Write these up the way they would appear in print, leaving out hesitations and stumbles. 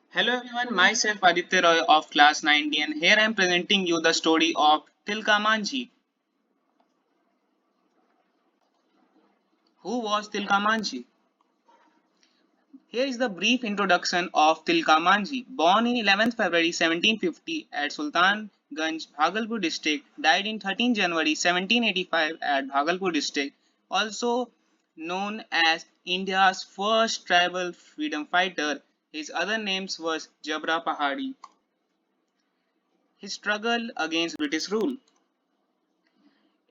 Hello everyone, myself Aditya Roy of class 9D and here I am presenting you the story of Tilka Manjhi. Who was Tilka Manjhi? Here is the brief introduction of Tilka Manjhi. Born in 11th February 1750 at Sultanganj, Bhagalpur district, died in 13 January 1785 at Bhagalpur district, also known as India's first tribal freedom fighter. His other names was Jabra Pahadi. His struggle against British rule.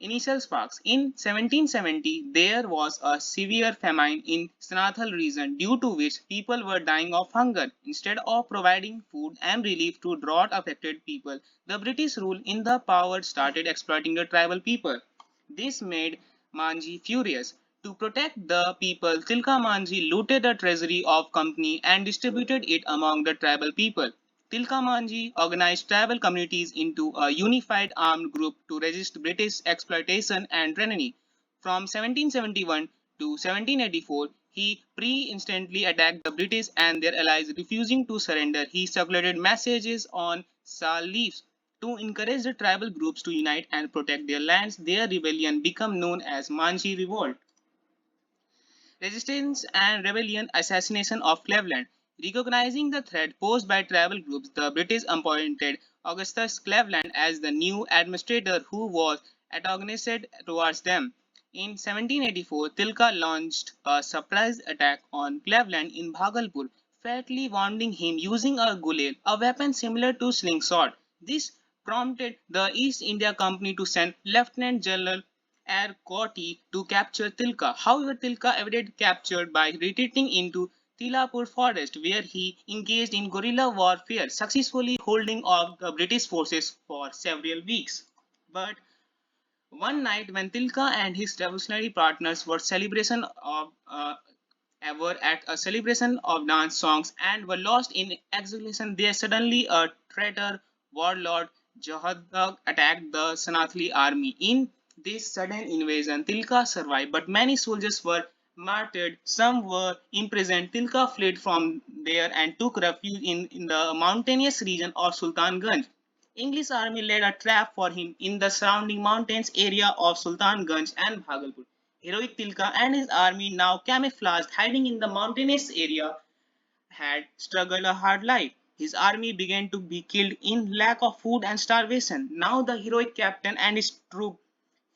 Initial sparks. In 1770, there was a severe famine in Sanathal region due to which people were dying of hunger. Instead of providing food and relief to drought affected people, the British rule in the power started exploiting the tribal people. This made Manji furious. To protect the people, Tilka Manji looted the treasury of company and distributed it among the tribal people. Tilka Manji organized tribal communities into a unified armed group to resist British exploitation and tyranny. From 1771 to 1784, he pre-instantly attacked the British and their allies, refusing to surrender. He circulated messages on sal leaves to encourage the tribal groups to unite and protect their lands. Their rebellion became known as Manji Revolt. Resistance and rebellion assassination of Cleveland. Recognizing the threat posed by tribal groups, the British appointed Augustus Cleveland as the new administrator who was antagonistic towards them. In 1784, Tilka launched a surprise attack on Cleveland in Bhagalpur, fatally wounding him using a gulal, a weapon similar to slingshot. This prompted the East India Company to send Lieutenant General Erkoti to capture Tilka. However, Tilka evaded capture by retreating into Tilapur forest where he engaged in guerrilla warfare, successfully holding off the British forces for several weeks. But one night when Tilka and his revolutionary partners were celebration of ever at a celebration of dance songs and were lost in exultation, there suddenly a traitor warlord Jahadak attacked the Sanathali army. In this sudden invasion, Tilka survived, but many soldiers were martyred. Some were imprisoned. Tilka fled from there and took refuge in the mountainous region of Sultanganj. English army laid a trap for him in the surrounding mountains area of Sultanganj and Bhagalpur. Heroic Tilka and his army, now camouflaged, hiding in the mountainous area, had struggled a hard life. His army began to be killed in lack of food and starvation. Now the heroic captain and his troop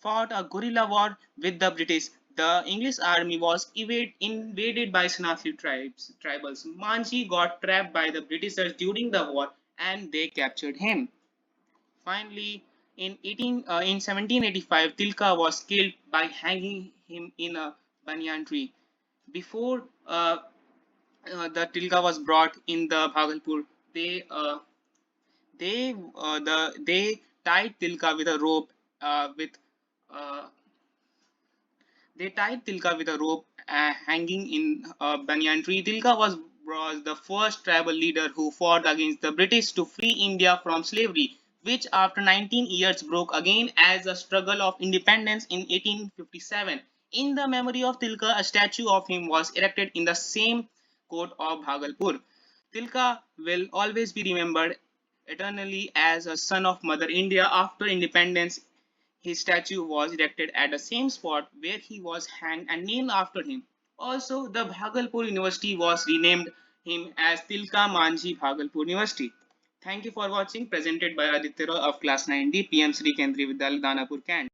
fought a guerrilla war with the British. The English army was invaded by Sanathli tribals. Manji got trapped by the Britishers during the war and they captured him. Finally, in 1785, Tilka was killed by hanging him in a banyan tree. Before the Tilka was brought in the Bhagalpur, they they tied Tilka with a rope with uh, they tied Tilka with a rope hanging in a banyan tree. Tilka was the first tribal leader who fought against the British to free India from slavery, which after 19 years broke again as a struggle of independence in 1857. In the memory of Tilka, a statue of him was erected in the same court of Bhagalpur. Tilka will always be remembered eternally as a son of Mother India after independence. His statue was erected at the same spot where he was hanged and named after him. Also, the Bhagalpur University was renamed him as Tilka Manjhi Bhagalpur University. Thank you for watching. Presented by Aditya Roy of Class 9D, PM Sri Kendriya Vidyalaya, Danapur, Kent.